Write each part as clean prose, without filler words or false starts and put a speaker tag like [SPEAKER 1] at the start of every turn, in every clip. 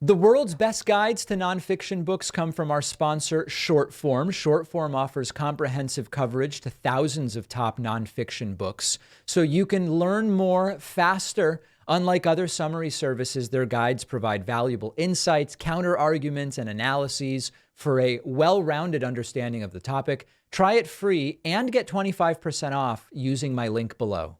[SPEAKER 1] The world's best guides to nonfiction books come from our sponsor, Shortform. Shortform offers comprehensive coverage to thousands of top nonfiction books, so you can learn more faster. Unlike other summary services, their guides provide valuable insights, counter arguments, and analyses for a well-rounded understanding of the topic. Try it free and get 25% off using my link below.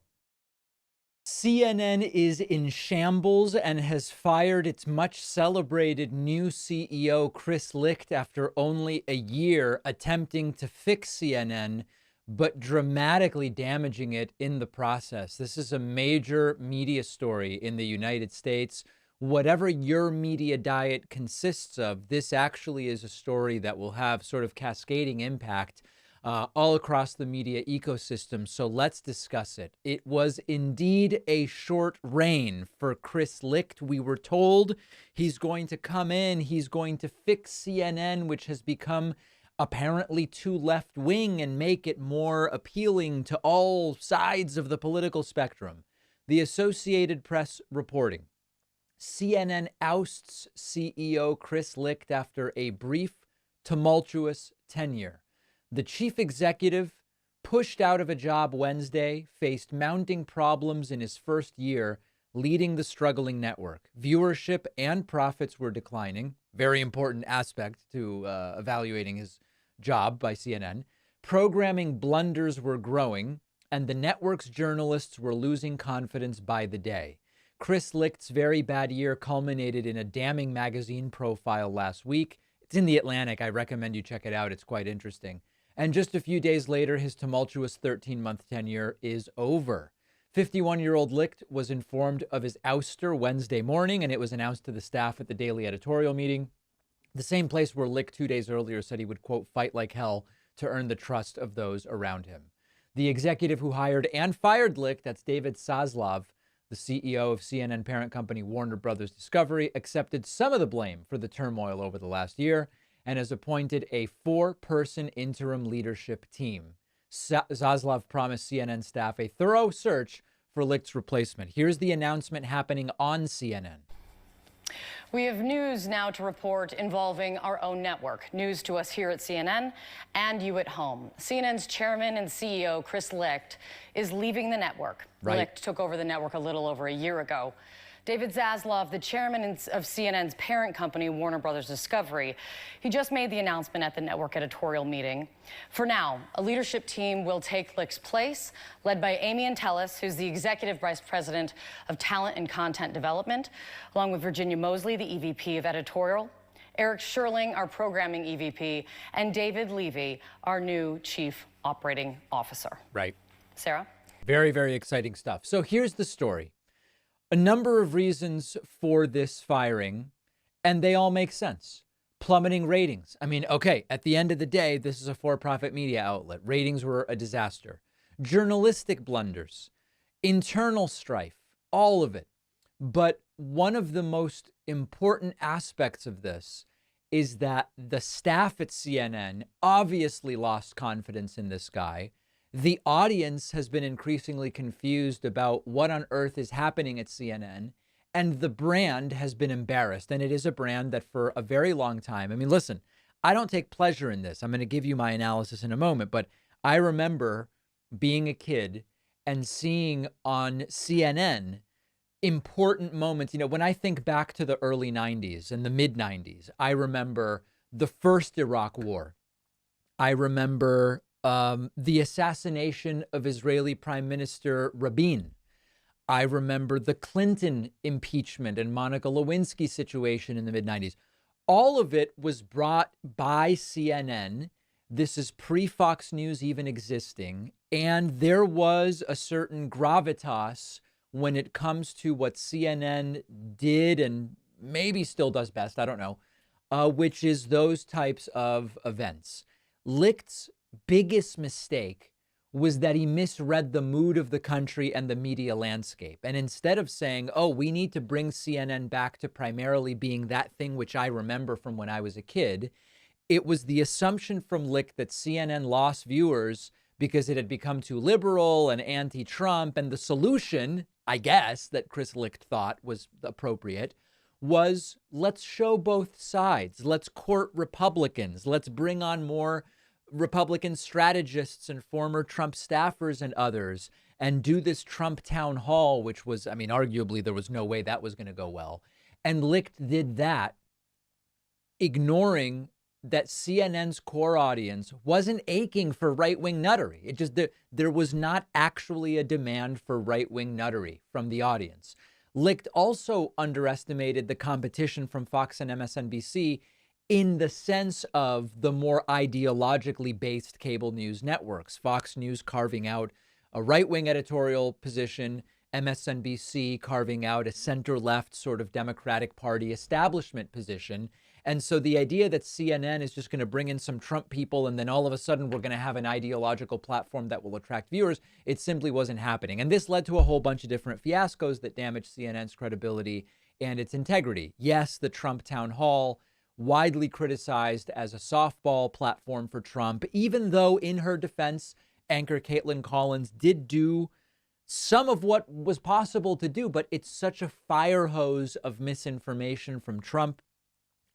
[SPEAKER 1] CNN is in shambles and has fired its much celebrated new CEO, Chris Licht, after only a year attempting to fix CNN, but dramatically damaging it in the process. This is a major media story in the United States. Whatever your media diet consists of, this actually is a story that will have sort of cascading impact all across the media ecosystem. So let's discuss it. It was indeed a short reign for Chris Licht. We were told he's going to come in, he's going to fix CNN, which has become apparently too left-wing, and make it more appealing to all sides of the political spectrum. The Associated Press reporting, CNN ousts CEO Chris Licht after a brief, tumultuous tenure. The chief executive, pushed out of a job Wednesday, faced mounting problems in his first year leading the struggling network. Viewership and profits were declining, very important aspect to evaluating his job by CNN. Programming blunders were growing, and the network's journalists were losing confidence by the day. Chris Licht's very bad year culminated in a damning magazine profile last week. It's in The Atlantic. I recommend you check it out. It's quite interesting. And just a few days later, his tumultuous 13-month tenure is over. 51-year-old Licht was informed of his ouster Wednesday morning, and it was announced to the staff at the daily editorial meeting, the same place where Licht 2 days earlier said he would, quote, fight like hell to earn the trust of those around him. The executive who hired and fired Licht, that's David Zaslav, the CEO of CNN parent company Warner Brothers Discovery, accepted some of the blame for the turmoil over the last year and has appointed a 4-person interim leadership team. Zaslav promised CNN staff a thorough search for Licht's replacement. Here's the announcement happening on CNN.
[SPEAKER 2] We have news now to report involving our own network. News to us here at CNN and you at home. CNN's chairman and CEO, Chris Licht, is leaving the network.
[SPEAKER 1] Right.
[SPEAKER 2] Licht took over the network a little over a year ago. David Zaslav, the chairman of CNN's parent company, Warner Brothers Discovery, he just made the announcement at the network editorial meeting. For now, a leadership team will take Licht's place, led by Amy Entelis, who's the executive vice president of talent and content development, along with Virginia Mosley, the EVP of editorial, Eric Sherling, our programming EVP, and David Levy, our new chief operating officer.
[SPEAKER 1] Right.
[SPEAKER 2] Sarah?
[SPEAKER 1] Very, very exciting stuff. So here's the story. A number of reasons for this firing, and they all make sense. Plummeting ratings. I mean, okay, at the end of the day, this is a for-profit media outlet. Ratings were a disaster. Journalistic blunders, internal strife, all of it. But one of the most important aspects of this is that the staff at CNN obviously lost confidence in this guy. The audience has been increasingly confused about what on earth is happening at CNN, and the brand has been embarrassed. And it is a brand that for a very long time, I mean, listen, I don't take pleasure in this. I'm going to give you my analysis in a moment, but I remember being a kid and seeing on CNN important moments. You know, when I think back to the early 90s and the mid 90s, I remember the first Iraq War. I remember the assassination of Israeli Prime Minister Rabin. I remember the Clinton impeachment and Monica Lewinsky situation in the mid-90s. All of it was brought by CNN. This is pre-Fox News even existing. And there was a certain gravitas when it comes to what CNN did and maybe still does best, I don't know, which is those types of events. Licht's biggest mistake was that he misread the mood of the country and the media landscape. And instead of saying, oh, we need to bring CNN back to primarily being that thing which I remember from when I was a kid, it was the assumption from Licht that CNN lost viewers because it had become too liberal and anti-Trump. And the solution, I guess, that Chris Licht thought was appropriate was, let's show both sides. Let's court Republicans. Let's bring on more Republican strategists and former Trump staffers and others and do this Trump town hall, which was, I mean, arguably there was no way that was going to go well. And Licht did that, ignoring that CNN's core audience wasn't aching for right-wing nuttery. It just, there was not actually a demand for right-wing nuttery from the audience. Licht also underestimated the competition from Fox and MSNBC in the sense of the more ideologically based cable news networks. Fox News carving out a right-wing editorial position, MSNBC carving out a center-left sort of Democratic Party establishment position. And so the idea that CNN is just going to bring in some Trump people and then all of a sudden we're going to have an ideological platform that will attract viewers, it simply wasn't happening. And this led to a whole bunch of different fiascos that damaged CNN's credibility and its integrity. Yes, the Trump town hall, widely criticized as a softball platform for Trump, even though in her defense, anchor Caitlin Collins did do some of what was possible to do, but it's such a fire hose of misinformation from Trump.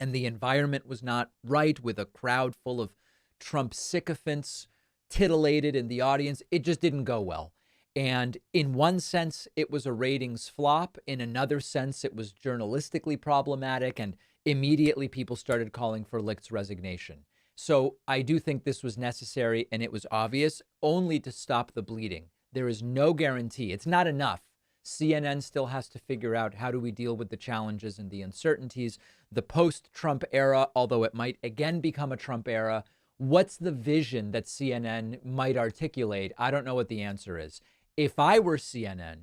[SPEAKER 1] And the environment was not right with a crowd full of Trump sycophants titillated in the audience. It just didn't go well. And in one sense, it was a ratings flop. In another sense, it was journalistically problematic. And immediately people started calling for Licht's resignation. So I do think this was necessary and it was obvious, only to stop the bleeding. There is no guarantee. It's not enough. CNN still has to figure out, how do we deal with the challenges and the uncertainties, the post-Trump era, although it might again become a Trump era. What's the vision that CNN might articulate? I don't know what the answer is. If I were CNN,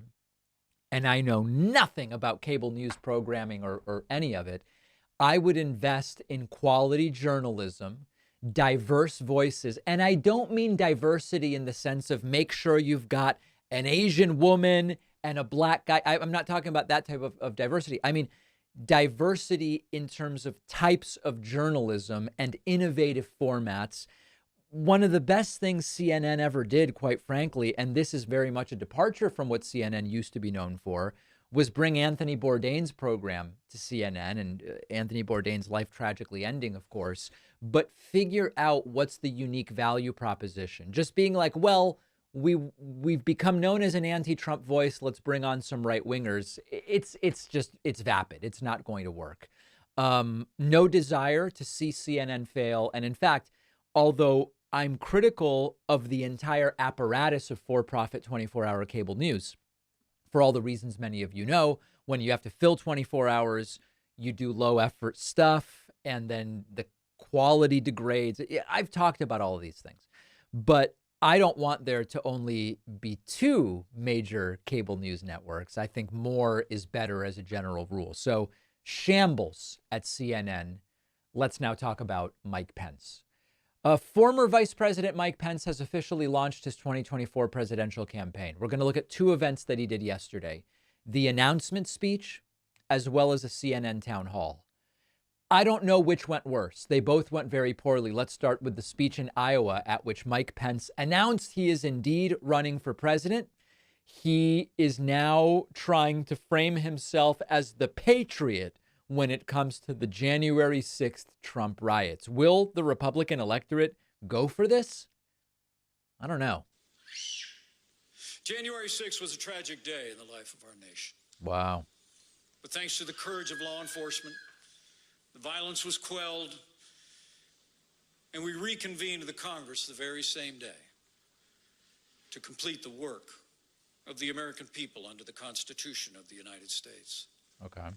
[SPEAKER 1] and I know nothing about cable news programming or any of it, I would invest in quality journalism, diverse voices. And I don't mean diversity in the sense of make sure you've got an Asian woman and a black guy. I'm not talking about that type of diversity. I mean, diversity in terms of types of journalism and innovative formats. One of the best things CNN ever did, quite frankly, and this is very much a departure from what CNN used to be known for, was bring Anthony Bourdain's program to CNN, and Anthony Bourdain's life tragically ending, of course, but figure out what's the unique value proposition. Just being like, well, we've become known as an anti-Trump voice. Let's bring on some right-wingers. It's vapid. It's not going to work. No desire to see CNN fail. And in fact, although I'm critical of the entire apparatus of for-profit 24-hour cable news, for all the reasons many of you know, when you have to fill 24 hours, you do low-effort stuff, and then the quality degrades. I've talked about all of these things, but I don't want there to only be two major cable news networks. I think more is better as a general rule. So shambles at CNN. Let's now talk about Mike Pence. Former Vice President Mike Pence has officially launched his 2024 presidential campaign. We're going to look at two events that he did yesterday, the announcement speech, as well as a CNN town hall. I don't know which went worse. They both went very poorly. Let's start with the speech in Iowa at which Mike Pence announced he is indeed running for president. He is now trying to frame himself as the patriot when it comes to the January 6th Trump riots. Will the Republican electorate go for this? I don't know.
[SPEAKER 3] January 6th was a tragic day in the life of our nation.
[SPEAKER 1] Wow.
[SPEAKER 3] But thanks to the courage of law enforcement, the violence was quelled, and we reconvened the Congress the very same day to complete the work of the American people under the Constitution of the United States.
[SPEAKER 1] Okay.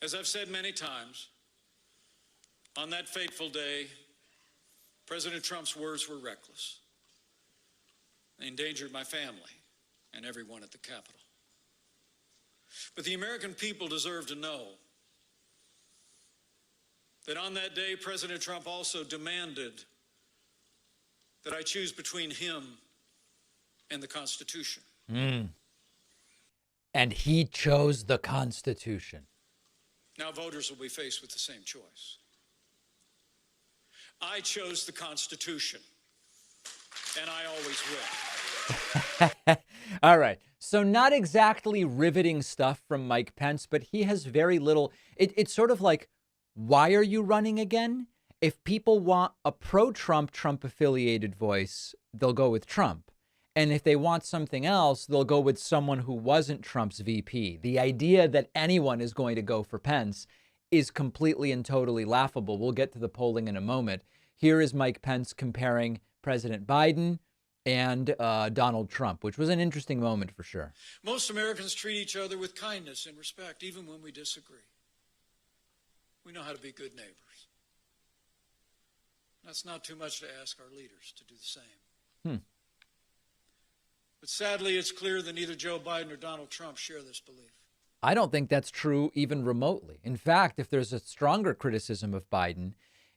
[SPEAKER 3] As I've said many times, on that fateful day, President Trump's words were reckless. They endangered my family and everyone at the Capitol. But the American people deserve to know that on that day, President Trump also demanded that I choose between him and the Constitution.
[SPEAKER 1] And he chose the Constitution.
[SPEAKER 3] Now voters will be faced with the same choice. I chose the Constitution, and I always will.
[SPEAKER 1] All right. So not exactly riveting stuff from Mike Pence, but he has very little. It's sort of like, why are you running again? If people want a pro-Trump, Trump-affiliated voice, they'll go with Trump. And if they want something else, they'll go with someone who wasn't Trump's VP. The idea that anyone is going to go for Pence is completely and totally laughable. We'll get to the polling in a moment. Here is Mike Pence comparing President Biden and Donald Trump, which was an interesting moment for sure.
[SPEAKER 3] Most Americans treat each other with kindness and respect, even when we disagree. We know how to be good neighbors. That's not too much to ask our leaders to do the same. But sadly, it's clear that neither Joe Biden or Donald Trump share this belief.
[SPEAKER 1] I don't think that's true even remotely. In fact, if there's a stronger criticism of Biden,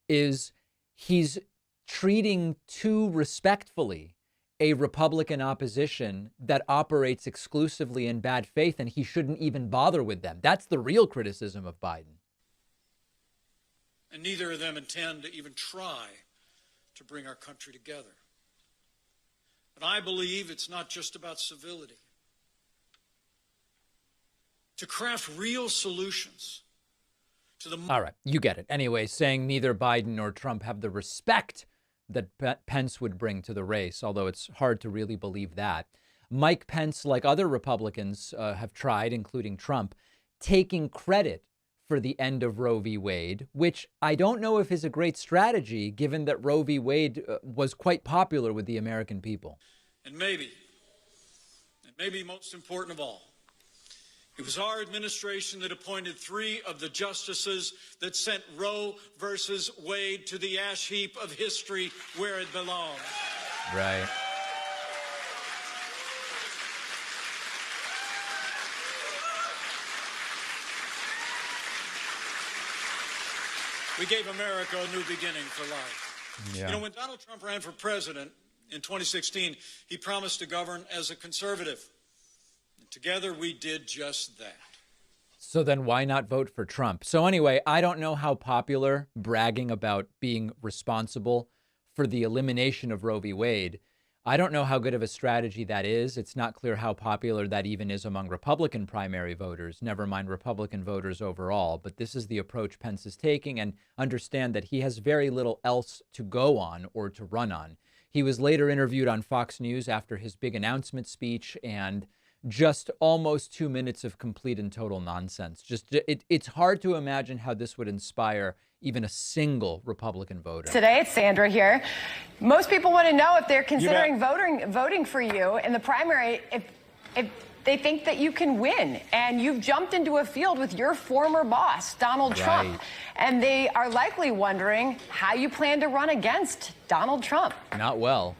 [SPEAKER 1] is he's treating too respectfully a Republican opposition that operates exclusively in bad faith, and he shouldn't even bother with them. That's the real criticism of Biden.
[SPEAKER 3] And neither of them intend to even try to bring our country together. But I believe it's not just about civility. To craft real solutions to the...
[SPEAKER 1] All right, you get it. Anyway, saying neither Biden nor Trump have the respect that Pence would bring to the race, although it's hard to really believe that. Mike Pence, like other Republicans have tried, including Trump, taking credit for the end of Roe v. Wade, which I don't know if is a great strategy, given that Roe v. Wade was quite popular with the American people.
[SPEAKER 3] And maybe most important of all, it was our administration that appointed 3 of the justices that sent Roe versus Wade to the ash heap of history where it belongs.
[SPEAKER 1] Right.
[SPEAKER 3] We gave America a new beginning for life.
[SPEAKER 1] Yeah.
[SPEAKER 3] You know, when Donald Trump ran for president in 2016, he promised to govern as a conservative. And together we did just that.
[SPEAKER 1] So then why not vote for Trump? So anyway, I don't know how popular bragging about being responsible for the elimination of Roe v. Wade. I don't know how good of a strategy that is. It's not clear how popular that even is among Republican primary voters, never mind Republican voters overall. But this is the approach Pence is taking, and understand that he has very little else to go on or to run on. He was later interviewed on Fox News after his big announcement speech, and just almost 2 minutes of complete and total nonsense. It's hard to imagine how this would inspire even a single Republican voter.
[SPEAKER 4] Today, it's Sandra here. Most people want to know if they're considering voting for you in the primary, if they think that you can win. And you've jumped into a field with your former boss, Donald Trump.
[SPEAKER 1] Right.
[SPEAKER 4] And they are likely wondering how you plan to run against Donald Trump.
[SPEAKER 1] Not well.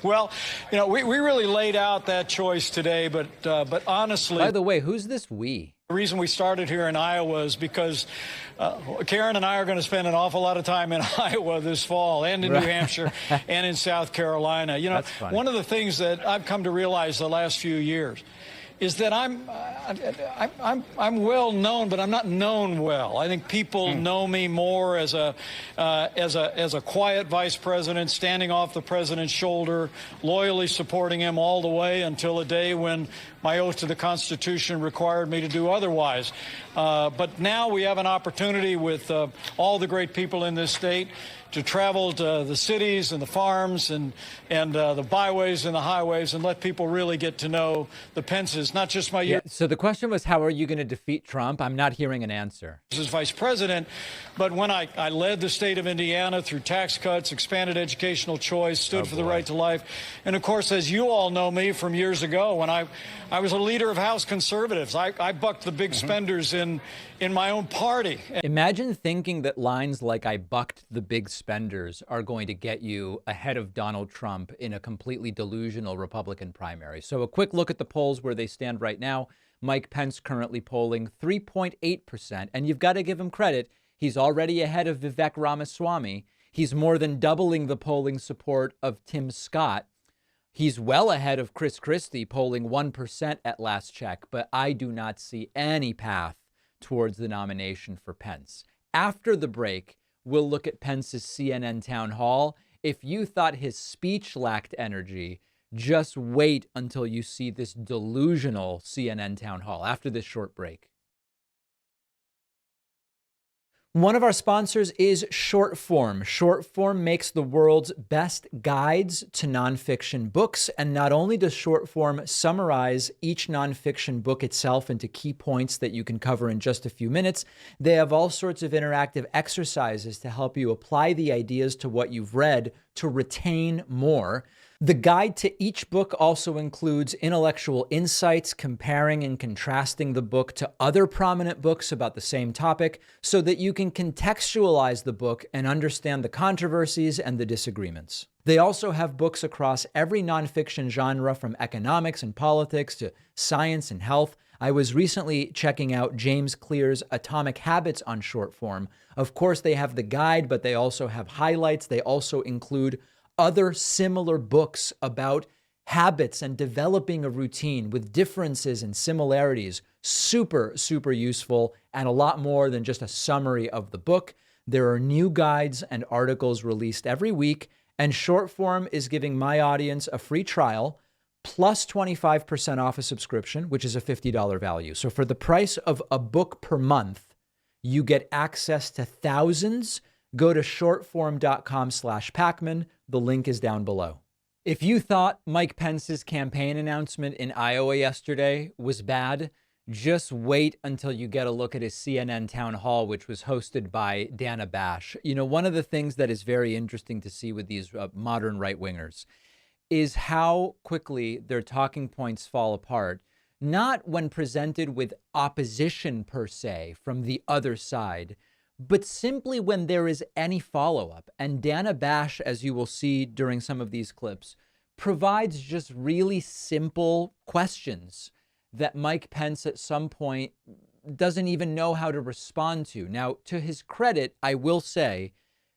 [SPEAKER 5] Well, you know, we really laid out that choice today, but honestly...
[SPEAKER 1] By the way, who's this we?
[SPEAKER 5] The reason we started here in Iowa is because Karen and I are going to spend an awful lot of time in Iowa this fall, and in New Hampshire, and in South Carolina. You know, one of the things that I've come to realize the last few years is that I'm well known, but I'm not known well. I think people know me more as a quiet vice president, standing off the president's shoulder, loyally supporting him all the way until a day when my oath to the Constitution required me to do otherwise. But now we have an opportunity with all the great people in this state to travel to the cities and the farms and the byways and the highways and let people really get to know the Pences, not just my years
[SPEAKER 1] So the question was, how are you going to defeat Trump? I'm not hearing an answer.
[SPEAKER 5] as vice president, but when I led the state of Indiana through tax cuts, expanded educational choice, stood for the right to life. And of course, as you all know me from years ago, when I was a leader of House conservatives, I bucked the big spenders in my own party.
[SPEAKER 1] Imagine thinking that lines like "I bucked the big spenders" are going to get you ahead of Donald Trump in a completely delusional Republican primary. So a quick look at the polls where they stand right now. Mike Pence currently polling 3.8%. And you've got to give him credit. He's already ahead of Vivek Ramaswamy. He's more than doubling the polling support of Tim Scott. He's well ahead of Chris Christie, polling 1% at last check. But I do not see any path towards the nomination for Pence. After the break, we'll look at Pence's CNN town hall. If you thought his speech lacked energy, Just wait until you see this delusional CNN town hall after this short break. One of our sponsors is Shortform. Shortform makes the world's best guides to nonfiction books. And not only does Shortform summarize each nonfiction book itself into key points that you can cover in just a few minutes, they have all sorts of interactive exercises to help you apply the ideas to what you've read to retain more. The guide to each book also includes intellectual insights, comparing and contrasting the book to other prominent books about the same topic so that you can contextualize the book and understand the controversies and the disagreements. They also have books across every nonfiction genre, from economics and politics to science and health. I was recently checking out James Clear's Atomic Habits on Shortform. Of course, they have the guide, but they also have highlights. They also include other similar books about habits and developing a routine with differences and similarities. Super, super useful, and a lot more than just a summary of the book. There are new guides and articles released every week, and Shortform is giving my audience a free trial plus 25% off a subscription, which is a $50 value. So for the price of a book per month, you get access to thousands. Go to shortform.com/Pacman. The link is down below. If you thought Mike Pence's campaign announcement in Iowa yesterday was bad, just wait until you get a look at his CNN town hall, which was hosted by Dana Bash. You know, one of the things that is very interesting to see with these modern right-wingers is how quickly their talking points fall apart, not when presented with opposition per se from the other side, but simply when there is any follow-up. And Dana Bash, as you will see during some of these clips, provides just really simple questions that Mike Pence at some point doesn't even know how to respond to. Now, to his credit, I will say,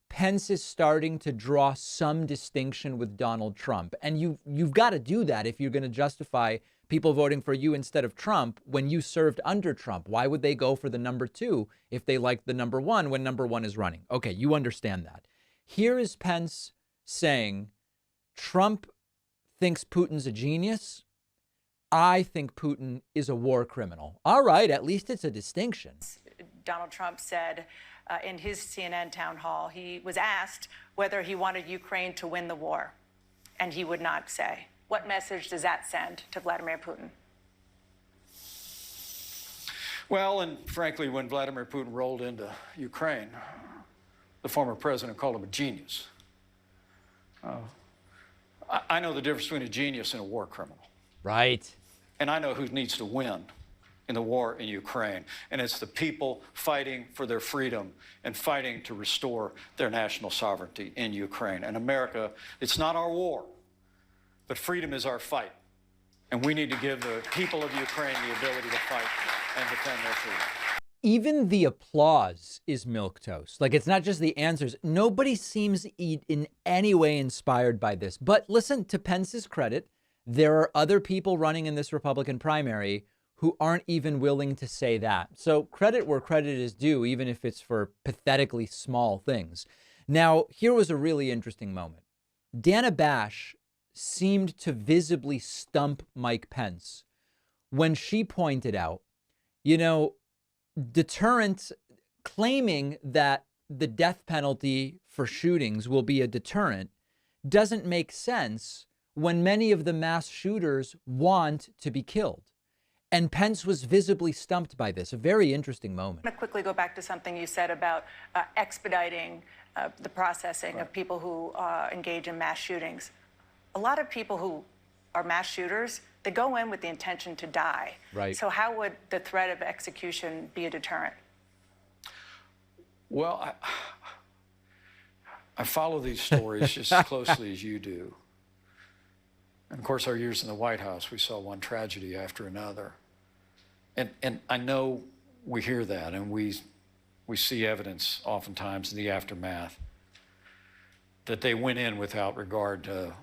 [SPEAKER 1] Pence is starting to draw some distinction with Donald Trump. And you've got to do that if you're going to justify people voting for you instead of Trump when you served under Trump. Why would they go for the number two if they like the number one when number one is running? Okay, you understand that. Here is Pence saying, Trump thinks Putin's a genius. I think Putin is a war criminal. All right, at least it's a distinction.
[SPEAKER 6] Donald Trump said in his CNN town hall, he was asked whether he wanted Ukraine to win the war, and he would not say. What message does that send to Vladimir Putin?
[SPEAKER 5] Well, and frankly, when Vladimir Putin rolled into Ukraine, the former president called him a genius. I know the difference between a genius and a war criminal.
[SPEAKER 1] Right.
[SPEAKER 5] And I know who needs to win in the war in Ukraine. And it's the people fighting for their freedom and fighting to restore their national sovereignty in Ukraine. And America, it's not our war, but freedom is our fight. And we need to give the people of Ukraine the ability to fight and defend their freedom.
[SPEAKER 1] Even the applause is milquetoast. Like, it's not just the answers. Nobody seems in any way inspired by this. But listen, to Pence's credit, there are other people running in this Republican primary who aren't even willing to say that. So credit where credit is due, even if it's for pathetically small things. Now, here was a really interesting moment. Dana Bash seemed to visibly stump Mike Pence when she pointed out, you know, deterrent, claiming that the death penalty for shootings will be a deterrent doesn't make sense when many of the mass shooters want to be killed. And Pence was visibly stumped by this. A very interesting moment.
[SPEAKER 6] I'm going to quickly go back to something you said about expediting the processing of people who engage in mass shootings. A lot of people who are mass shooters, they go in with the intention to die.
[SPEAKER 1] Right.
[SPEAKER 6] So how would the threat of execution be a deterrent?
[SPEAKER 5] Well, I follow these stories just as closely as you do. And of course, our years in the White House, we saw one tragedy after another. And I know we hear that, and we see evidence oftentimes in the aftermath that they went in without regard to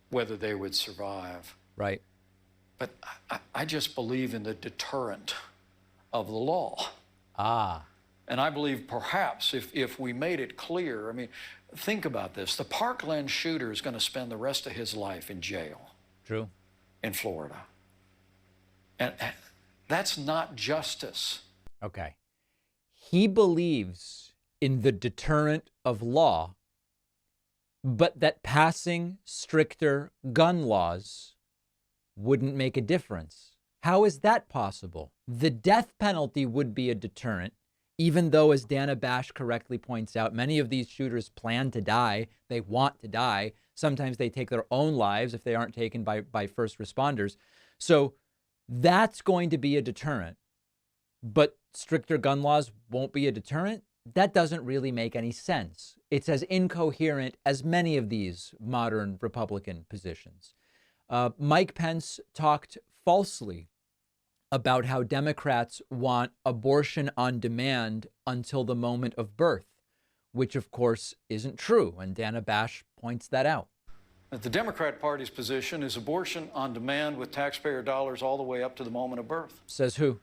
[SPEAKER 5] whether they would survive.
[SPEAKER 1] Right.
[SPEAKER 5] But I just believe in the deterrent of the law.
[SPEAKER 1] Ah.
[SPEAKER 5] And I believe perhaps if we made it clear, I mean, think about this. The Parkland shooter is going to spend the rest of his life in jail.
[SPEAKER 1] True.
[SPEAKER 5] in Florida. And that's not justice.
[SPEAKER 1] Okay. He believes in the deterrent of law, but that passing stricter gun laws wouldn't make a difference. How is that possible? The death penalty would be a deterrent, even though, as Dana Bash correctly points out, many of these shooters plan to die. They want to die. Sometimes they take their own lives if they aren't taken by first responders. So that's going to be a deterrent. But stricter gun laws won't be a deterrent? That doesn't really make any sense. It's as incoherent as many of these modern Republican positions. Mike Pence talked falsely about how Democrats want abortion on demand until the moment of birth, which of course isn't true. And Dana Bash points that out.
[SPEAKER 5] The Democrat Party's position is abortion on demand with taxpayer dollars all the way up to the moment of birth.
[SPEAKER 1] Says who?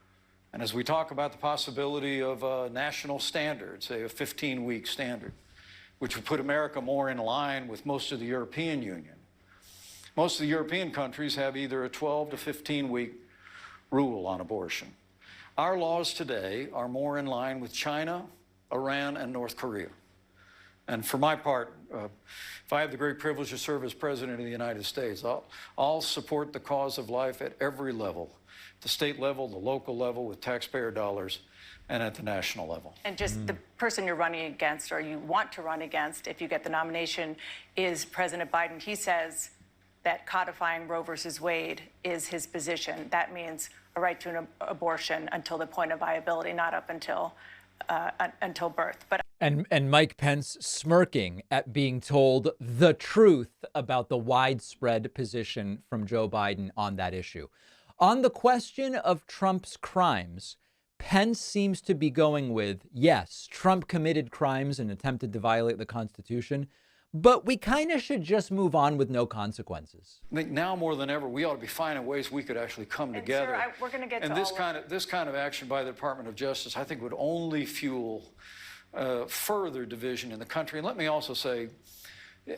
[SPEAKER 5] And as we talk about the possibility of a national standard, say a 15-week standard, which would put America more in line with most of the European Union. Most of the European countries have either a 12 to 15-week rule on abortion. Our laws today are more in line with China, Iran, and North Korea. And for my part, if I have the great privilege to serve as President of the United States, I'll support the cause of life at every level, the state level, the local level, with taxpayer dollars, and at the national level.
[SPEAKER 6] And just the person you're running against, or you want to run against, if you get the nomination, is President Biden. He says that codifying Roe versus Wade is his position. That means a right to an abortion until the point of viability, not up until birth. But
[SPEAKER 1] And Mike Pence smirking at being told the truth about the widespread position from Joe Biden on that issue. On the question of Trump's crimes, Pence seems to be going with, yes, Trump committed crimes and attempted to violate the Constitution, but we kind of should just move on with no consequences.
[SPEAKER 5] I think now more than ever, we ought to be finding ways we could actually come together.
[SPEAKER 6] Sir, we're going to get
[SPEAKER 5] and
[SPEAKER 6] to
[SPEAKER 5] this kind of action by the Department of Justice, I think, would only fuel further division in the country. And let me also say,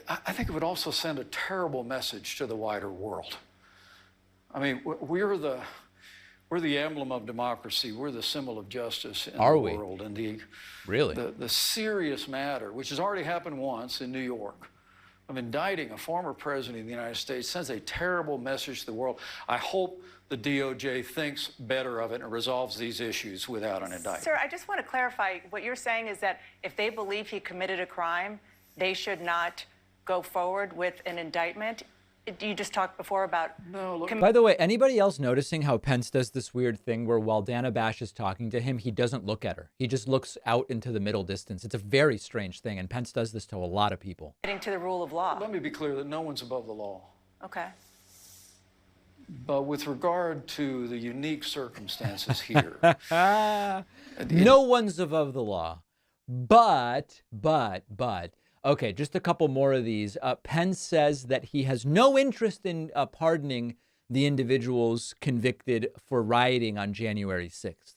[SPEAKER 5] I think it would also send a terrible message to the wider world. I mean, we're the emblem of democracy. We're the symbol of justice in the world. And the serious matter, which has already happened once in New York, of indicting a former president of the United States, sends a terrible message to the world. I hope the DOJ thinks better of it and resolves these issues without an indictment.
[SPEAKER 6] Sir, I just want to clarify. What you're saying is that if they believe he committed a crime, they should not go forward with an indictment. You just talked before about...
[SPEAKER 5] No, look.
[SPEAKER 1] By the way, anybody else noticing how Pence does this weird thing where while Dana Bash is talking to him, he doesn't look at her. He just looks out into the middle distance. It's a very strange thing, and Pence does this to a lot of people.
[SPEAKER 6] Getting to the rule of law.
[SPEAKER 5] Let me be clear that no one's above the law.
[SPEAKER 6] Okay.
[SPEAKER 5] But with regard to the unique circumstances here...
[SPEAKER 1] No one's above the law. But... Okay, just a couple more of these. Pence says that he has no interest in pardoning the individuals convicted for rioting on January 6th.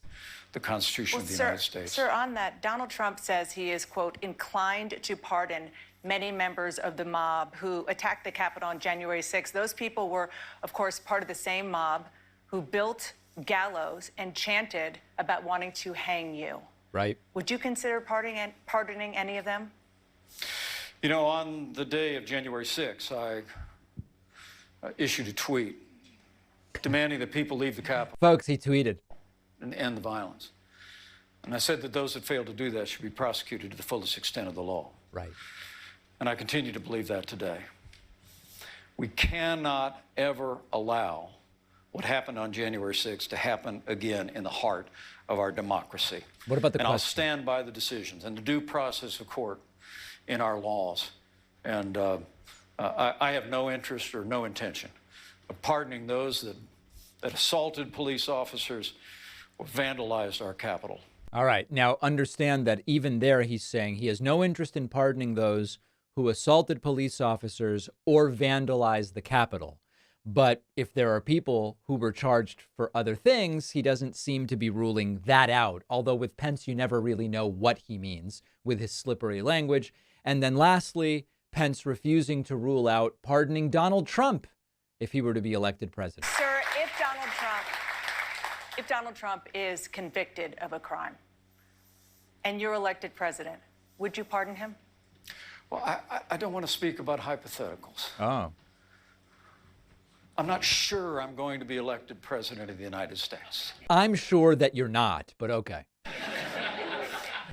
[SPEAKER 5] The Constitution of the United States.
[SPEAKER 6] Sir, on that, Donald Trump says he is, quote, inclined to pardon many members of the mob who attacked the Capitol on January 6th. Those people were, of course, part of the same mob who built gallows and chanted about wanting to hang you.
[SPEAKER 1] Right.
[SPEAKER 6] Would you consider pardoning any of them?
[SPEAKER 5] You know, on the day of January 6th, I issued a tweet demanding that people leave the Capitol.
[SPEAKER 1] Folks, he tweeted.
[SPEAKER 5] And end the violence. And I said that those that failed to do that should be prosecuted to the fullest extent of the law.
[SPEAKER 1] Right.
[SPEAKER 5] And I continue to believe that today. We cannot ever allow what happened on January 6th to happen again in the heart of our democracy.
[SPEAKER 1] What about the
[SPEAKER 5] question?
[SPEAKER 1] And
[SPEAKER 5] I'll stand by the decisions and the due process of court in our laws. And I have no interest or no intention of pardoning those that assaulted police officers or vandalized our Capitol.
[SPEAKER 1] All right. Now, understand that even there, he's saying he has no interest in pardoning those who assaulted police officers or vandalized the Capitol. But if there are people who were charged for other things, he doesn't seem to be ruling that out. Although with Pence, you never really know what he means with his slippery language. And then lastly, Pence refusing to rule out pardoning Donald Trump if he were to be elected president.
[SPEAKER 6] Sir, if Donald Trump is convicted of a crime and you're elected president, would you pardon him?
[SPEAKER 5] Well, I don't want to speak about hypotheticals.
[SPEAKER 1] Oh.
[SPEAKER 5] I'm not sure I'm going to be elected president of the United States.
[SPEAKER 1] I'm sure that you're not, but okay.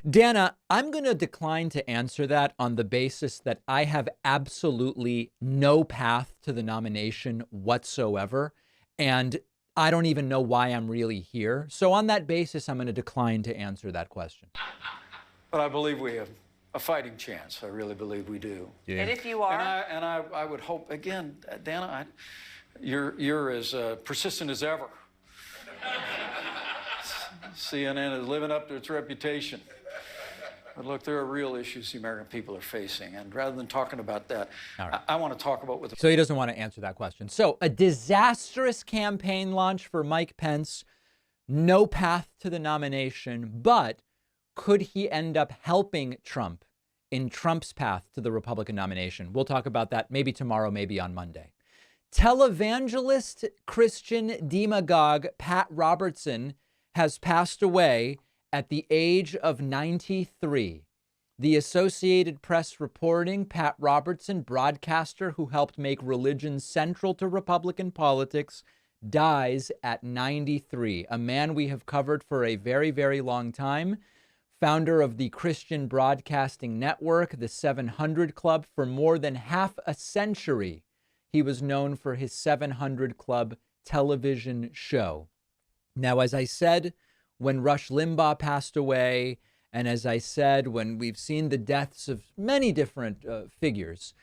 [SPEAKER 1] Dana, I'm going to decline to answer that on the basis that I have absolutely no path to the nomination whatsoever, and I don't even know why I'm really here. So on that basis, I'm going to decline to answer that question.
[SPEAKER 5] But I believe we have a fighting chance. I really believe we do.
[SPEAKER 6] Yeah. And if you are?
[SPEAKER 5] And I would hope, again, Dana, you're as persistent as ever. CNN is living up to its reputation. But look, there are real issues the American people are facing. And rather than talking about that, right. I want to talk about what...
[SPEAKER 1] So he doesn't want to answer that question. So a disastrous campaign launch for Mike Pence, no path to the nomination, but could he end up helping Trump in Trump's path to the Republican nomination? We'll talk about that maybe tomorrow, maybe on Monday. Televangelist, Christian demagogue Pat Robertson has passed away at the age of 93. The Associated Press reporting Pat Robertson, broadcaster who helped make religion central to Republican politics, dies at 93. A man we have covered for a very, very long time. Founder of the Christian Broadcasting Network, the 700 Club, for more than half a century. He was known for his 700 Club television show. Now, as I said, when Rush Limbaugh passed away, and as I said, when we've seen the deaths of many different figures,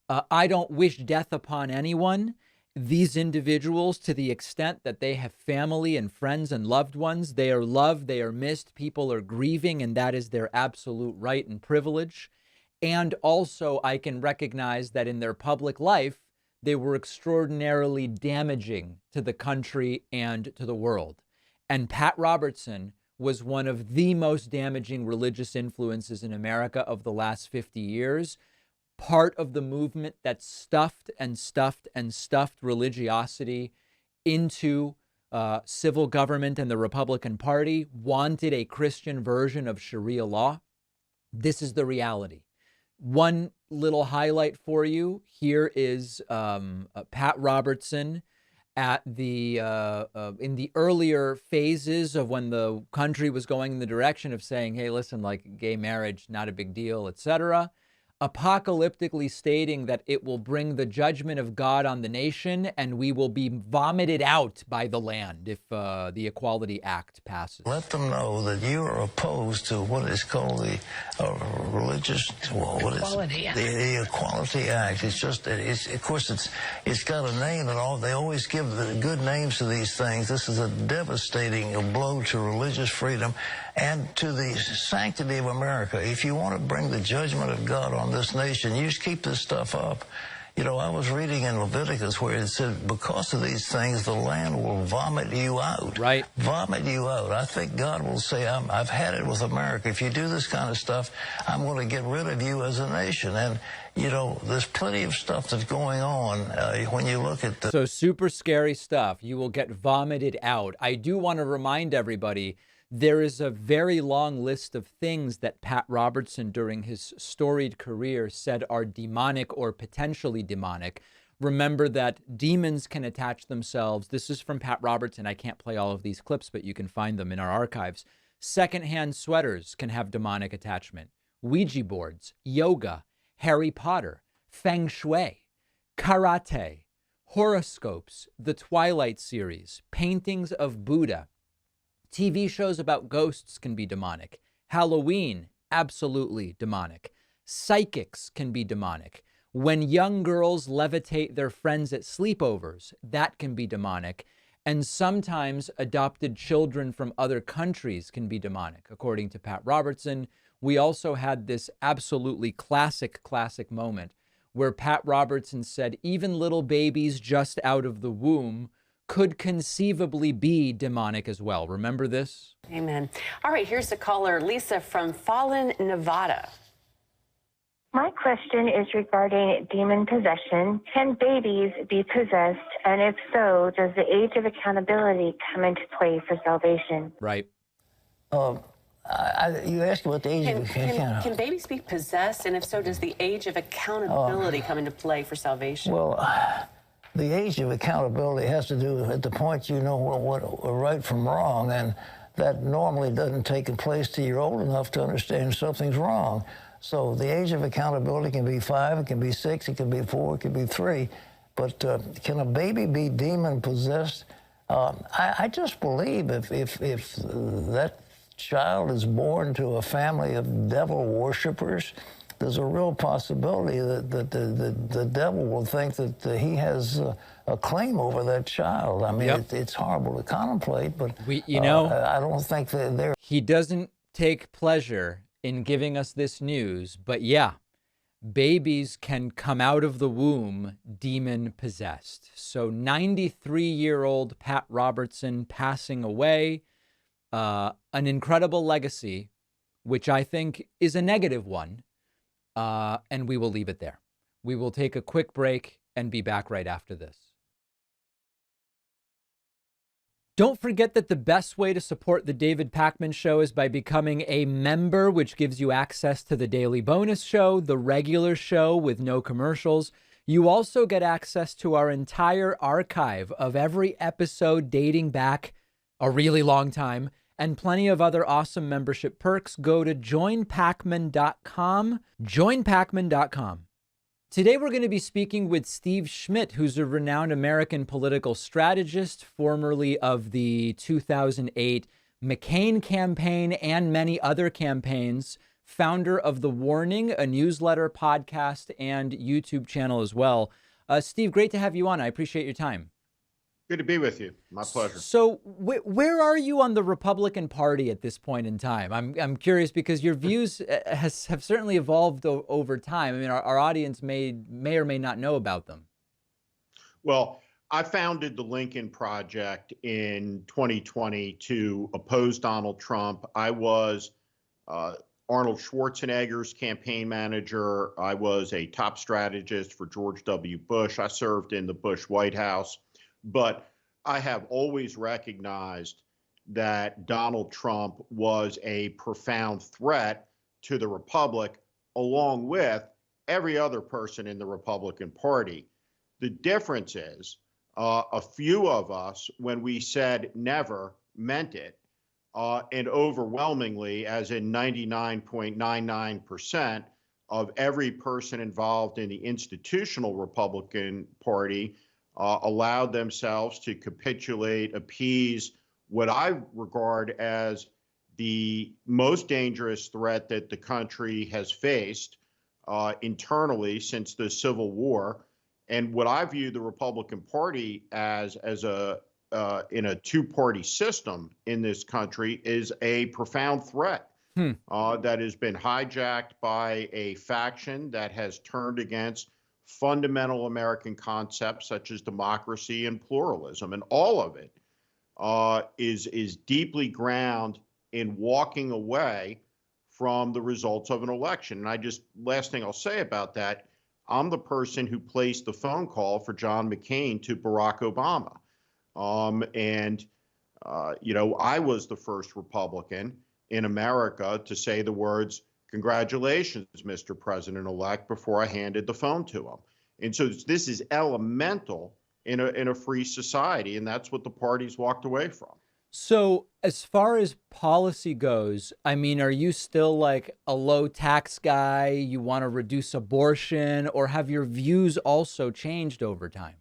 [SPEAKER 1] I don't wish death upon anyone. These individuals, to the extent that they have family and friends and loved ones, they are loved, they are missed, people are grieving, and that is their absolute right and privilege. And also, I can recognize that in their public life, they were extraordinarily damaging to the country and to the world. And Pat Robertson was one of the most damaging religious influences in America of the last 50 years, part of the movement that stuffed religiosity into civil government and the Republican Party, wanted a Christian version of Sharia law. This is the reality. One little highlight for you here is Pat Robertson at the in the earlier phases of when the country was going in the direction of saying, hey, listen, like gay marriage, not a big deal, etc., apocalyptically stating that it will bring the judgment of God on the nation and we will be vomited out by the land if the Equality Act passes.
[SPEAKER 7] Let them know that you are opposed to what is called the religious,
[SPEAKER 8] Equality Act.
[SPEAKER 7] The Equality Act. It's just, of course, it's got a name and all. They always give the good names to these things. This is a devastating blow to religious freedom and to the sanctity of America. If you want to bring the judgment of God on this nation, you just keep this stuff up. You know, I was reading in Leviticus where it said, because of these things, the land will vomit you out.
[SPEAKER 1] Right.
[SPEAKER 7] Vomit you out. I think God will say, I've had it with America. If you do this kind of stuff, I'm going to get rid of you as a nation. And, you know, there's plenty of stuff that's going on when you look at
[SPEAKER 1] So super scary stuff. You will get vomited out. I do want to remind everybody, there is a very long list of things that Pat Robertson during his storied career said are demonic or potentially demonic. Remember that demons can attach themselves. This is from Pat Robertson. I can't play all of these clips, but you can find them in our archives. Secondhand sweaters can have demonic attachment. Ouija boards, yoga, Harry Potter, feng shui, karate, horoscopes, the Twilight series, paintings of Buddha. TV shows about ghosts can be demonic. Halloween, absolutely demonic. Psychics can be demonic. When young girls levitate their friends at sleepovers, that can be demonic. And sometimes adopted children from other countries can be demonic, according to Pat Robertson. We also had this absolutely classic moment where Pat Robertson said even little babies just out of the womb could conceivably be demonic as well. Remember this?
[SPEAKER 8] Amen. All right, here's the caller, Lisa from Fallon, Nevada. My question is regarding demon possession. Can babies be possessed? And if so, does the age of accountability come into play for salvation?
[SPEAKER 1] Right.
[SPEAKER 7] You asked about the age of accountability.
[SPEAKER 9] Can babies be possessed? And if so, does the age of accountability come into play for salvation?
[SPEAKER 7] Well, the age of accountability has to do at the point you know what right from wrong, and that normally doesn't take place till you're old enough to understand something's wrong. So the age of accountability can be 5, it can be 6, it can be 4, it can be 3. But can a baby be demon-possessed? I just believe if that child is born to a family of devil worshippers, there's a real possibility that the devil will think that he has a claim over that child. I mean, it's horrible to contemplate, but I don't think that they're...
[SPEAKER 1] He doesn't take pleasure in giving us this news, but yeah, babies can come out of the womb demon-possessed. So 93-year-old Pat Robertson passing away, an incredible legacy, which I think is a negative one. And we will leave it there. We will take a quick break and be back right after this. Don't forget that the best way to support the David Pakman Show is by becoming a member, which gives you access to the daily bonus show, the regular show with no commercials. You also get access to our entire archive of every episode dating back a really long time, and plenty of other awesome membership perks. Go to joinpakman.com, joinpakman.com. Today, we're going to be speaking with Steve Schmidt, who's a renowned American political strategist, formerly of the 2008 McCain campaign and many other campaigns, founder of The Warning, a newsletter, podcast, and YouTube channel as well. Steve, great to have you on. I appreciate your time.
[SPEAKER 10] Good to be with you. My pleasure.
[SPEAKER 1] So where are you on the Republican Party at this point in time? I'm curious because your views have certainly evolved over time. I mean, our audience may or may not know about them.
[SPEAKER 10] Well, I founded the Lincoln Project in 2020 to oppose Donald Trump. I was Arnold Schwarzenegger's campaign manager. I was a top strategist for George W. Bush. I served in the Bush White House. But I have always recognized that Donald Trump was a profound threat to the Republic, along with every other person in the Republican Party. The difference is a few of us, when we said never, meant it. And overwhelmingly, as in 99.99% of every person involved in the institutional Republican Party allowed themselves to capitulate, appease what I regard as the most dangerous threat that the country has faced internally since the Civil War, and what I view the Republican Party as a in a two-party system in this country is a profound threat that has been hijacked by a faction that has turned against fundamental American concepts such as democracy and pluralism, and all of it is deeply ground in walking away from the results of an election. And last thing I'll say about that, I'm the person who placed the phone call for John McCain to Barack Obama. I was the first Republican in America to say the words, "Congratulations, Mr. President-elect," before I handed the phone to him. And so this is elemental in a free society, and that's what the party's walked away from.
[SPEAKER 1] So as far as policy goes, I mean, are you still like a low tax guy? You want to reduce abortion, or have your views also changed over time?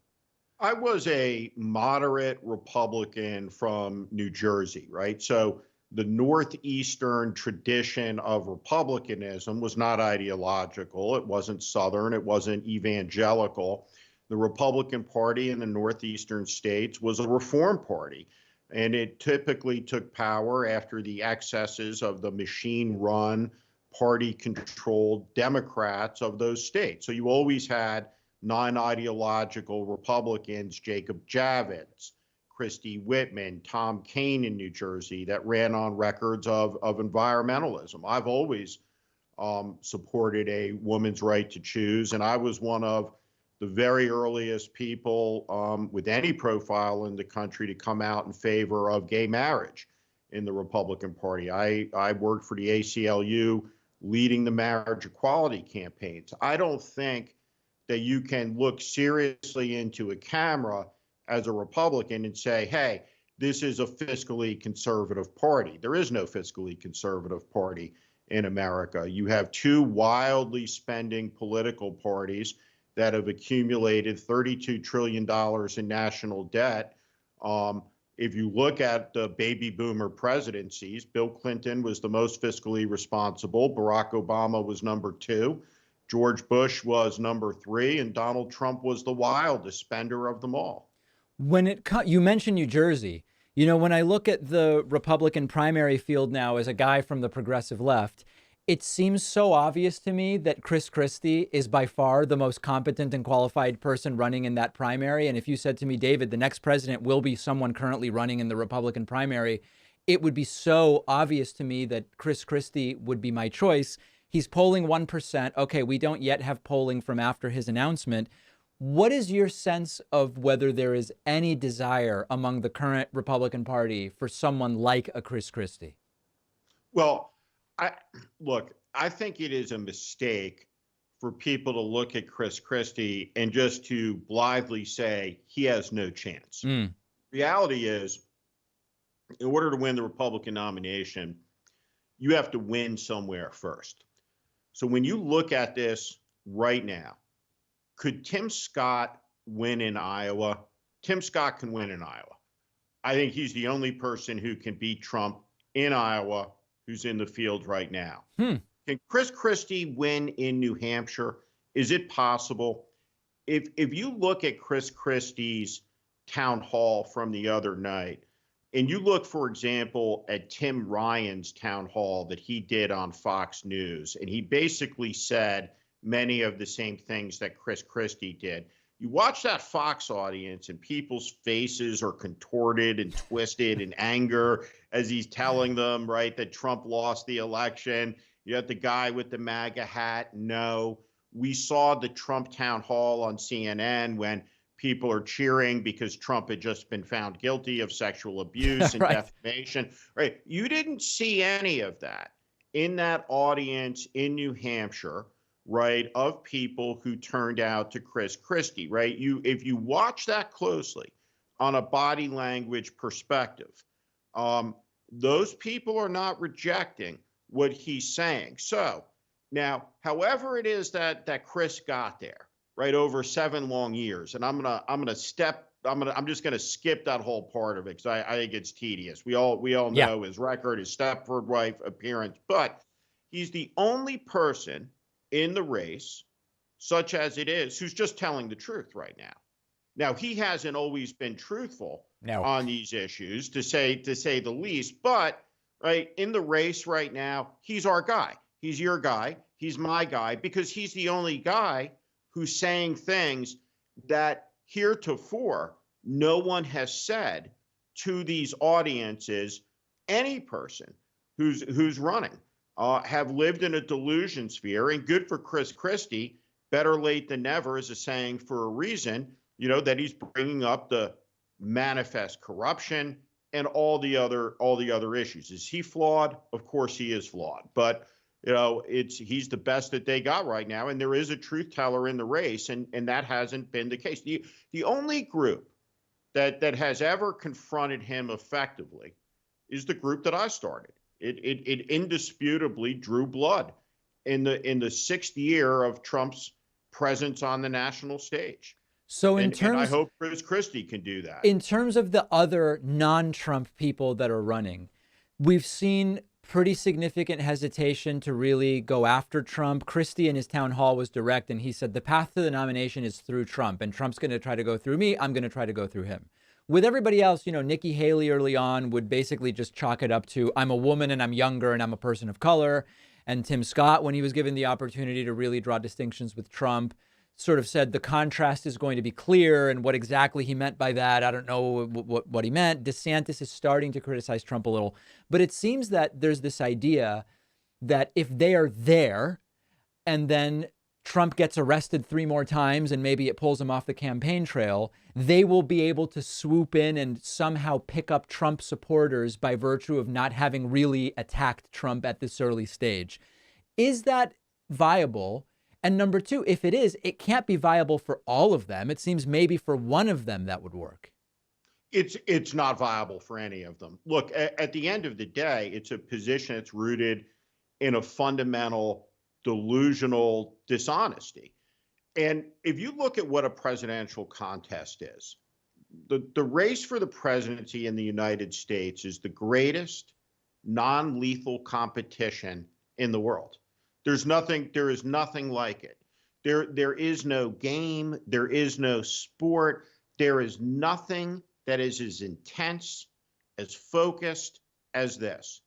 [SPEAKER 10] I was a moderate Republican from New Jersey, right? So the Northeastern tradition of Republicanism was not ideological. It wasn't Southern. It wasn't evangelical. The Republican Party in the Northeastern states was a reform party, and it typically took power after the excesses of the machine-run, party-controlled Democrats of those states. So you always had non-ideological Republicans, Jacob Javits, Christie Whitman, Tom Kean in New Jersey, that ran on records of environmentalism. I've always supported a woman's right to choose. And I was one of the very earliest people with any profile in the country to come out in favor of gay marriage in the Republican Party. I worked for the ACLU leading the marriage equality campaigns. I don't think that you can look seriously into a camera as a Republican and say, hey, this is a fiscally conservative party. There is no fiscally conservative party in America. You have two wildly spending political parties that have accumulated $32 trillion in national debt. If you look at the baby boomer presidencies, Bill Clinton was the most fiscally responsible. Barack Obama was number 2. George Bush was number 3, and Donald Trump was the wildest spender of them all.
[SPEAKER 1] You mentioned New Jersey. You know, when I look at the Republican primary field now as a guy from the progressive left, it seems so obvious to me that Chris Christie is by far the most competent and qualified person running in that primary. And if you said to me, David, the next president will be someone currently running in the Republican primary, it would be so obvious to me that Chris Christie would be my choice. He's polling 1%. Okay, we don't yet have polling from after his announcement. What is your sense of whether there is any desire among the current Republican Party for someone like a Chris Christie?
[SPEAKER 10] Well, I think it is a mistake for people to look at Chris Christie and just to blithely say he has no chance. Reality is, in order to win the Republican nomination, you have to win somewhere first. So when you look at this right now, could Tim Scott win in Iowa? Tim Scott can win in Iowa. I think he's the only person who can beat Trump in Iowa who's in the field right now. Can Chris Christie win in New Hampshire? Is it possible? If you look at Chris Christie's town hall from the other night, and you look, for example, at Tim Ryan's town hall that he did on Fox News, and he basically said many of the same things that Chris Christie did. You watch that Fox audience and people's faces are contorted and twisted in anger as he's telling them, right, that Trump lost the election. You have the guy with the MAGA hat. No. We saw the Trump town hall on CNN when people are cheering because Trump had just been found guilty of sexual abuse and defamation. Right. You didn't see any of that in that audience in New Hampshire, right, of people who turned out to Chris Christie, right? If you watch that closely on a body language perspective, those people are not rejecting what he's saying. So now, however it is that Chris got there, right, over 7 long years, and I'm just gonna skip that whole part of it because I think it's tedious. We all know his record, his Stepford wife appearance, but he's the only person in the race, such as it is, who's just telling the truth right now. Now, he hasn't always been truthful on these issues, to say the least, but right in the race right now, he's our guy. He's your guy. He's my guy, because he's the only guy who's saying things that heretofore no one has said to these audiences. Any person who's running have lived in a delusion sphere, and good for Chris Christie. Better late than never is a saying for a reason, you know, that he's bringing up the manifest corruption and all the other issues. Is he flawed? Of course he is flawed, but you know, he's the best that they got right now, and there is a truth teller in the race, and that hasn't been the case. The only group that has ever confronted him effectively is the group that I started. It indisputably drew blood in the 6th year of Trump's presence on the national stage.
[SPEAKER 1] So and I
[SPEAKER 10] hope Chris Christie can do that.
[SPEAKER 1] In terms of the other non-Trump people that are running, we've seen pretty significant hesitation to really go after Trump. Christie in his town hall was direct, and he said the path to the nomination is through Trump, and Trump's going to try to go through me. I'm going to try to go through him. With everybody else, you know, Nikki Haley early on would basically just chalk it up to, I'm a woman and I'm younger and I'm a person of color. And Tim Scott, when he was given the opportunity to really draw distinctions with Trump, sort of said the contrast is going to be clear, and what exactly he meant by that, I don't know what he meant. DeSantis is starting to criticize Trump a little, but it seems that there's this idea that if they are there and then Trump gets arrested 3 more times and maybe it pulls him off the campaign trail, they will be able to swoop in and somehow pick up Trump supporters by virtue of not having really attacked Trump at this early stage. Is that viable? And number 2, if it is, it can't be viable for all of them. It seems maybe for one of them that would work.
[SPEAKER 10] It's not viable for any of them. Look, at the end of the day, it's a position that's rooted in a fundamental delusional dishonesty. And if you look at what a presidential contest is, the race for the presidency in the United States is the greatest non-lethal competition in the world. There is nothing like it. There is no game, there is no sport, there is nothing that is as intense, as focused as this.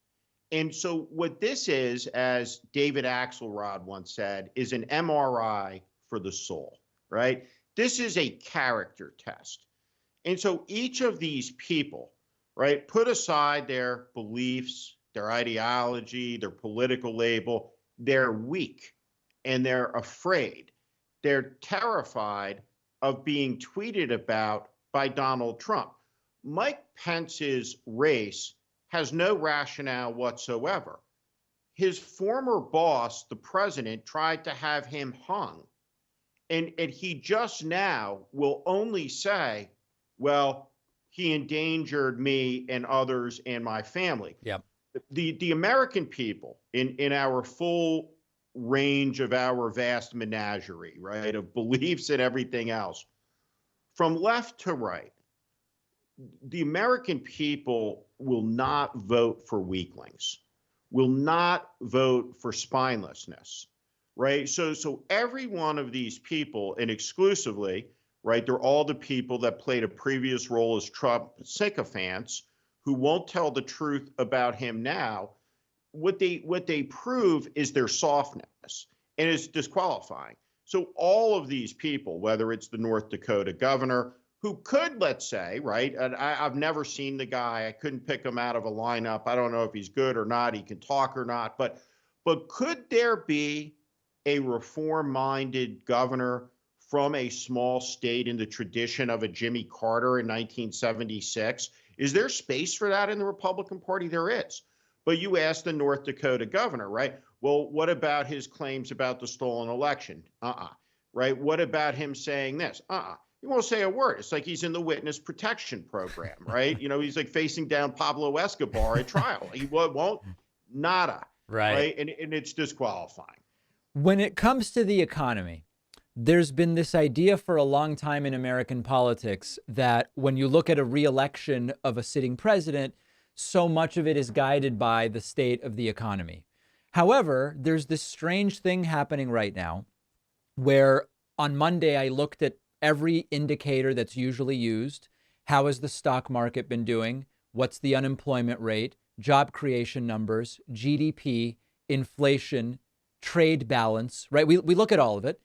[SPEAKER 10] And so what this is, as David Axelrod once said, is an MRI for the soul, right? This is a character test. And so each of these people, right, put aside their beliefs, their ideology, their political label, they're weak and they're afraid. They're terrified of being tweeted about by Donald Trump. Mike Pence's race has no rationale whatsoever. His former boss, the president, tried to have him hung. And he just now will only say, well, he endangered me and others and my family.
[SPEAKER 1] Yep.
[SPEAKER 10] The American people in our full range of our vast menagerie, right, of beliefs and everything else, from left to right, the American people will not vote for weaklings, will not vote for spinelessness, right? So every one of these people, and exclusively, right, they're all the people that played a previous role as Trump sycophants who won't tell the truth about him now. What they prove is their softness, and it's disqualifying. So all of these people, whether it's the North Dakota governor, who could, let's say, right, and I've never seen the guy, I couldn't pick him out of a lineup, I don't know if he's good or not, he can talk or not, but could there be a reform-minded governor from a small state in the tradition of a Jimmy Carter in 1976? Is there space for that in the Republican Party? There is. But you ask the North Dakota governor, right? Well, what about his claims about the stolen election? Right? What about him saying this? He won't say a word. It's like he's in the witness protection program, right? You know, he's like facing down Pablo Escobar at trial. He won't, nada. Right? And it's disqualifying.
[SPEAKER 1] When it comes to the economy, there's been this idea for a long time in American politics that when you look at a re-election of a sitting president, so much of it is guided by the state of the economy. However, there's this strange thing happening right now where on Monday I looked at every indicator that's usually used. How has the stock market been doing? What's the unemployment rate, job creation numbers, GDP, inflation, trade balance, right? We look at all of it.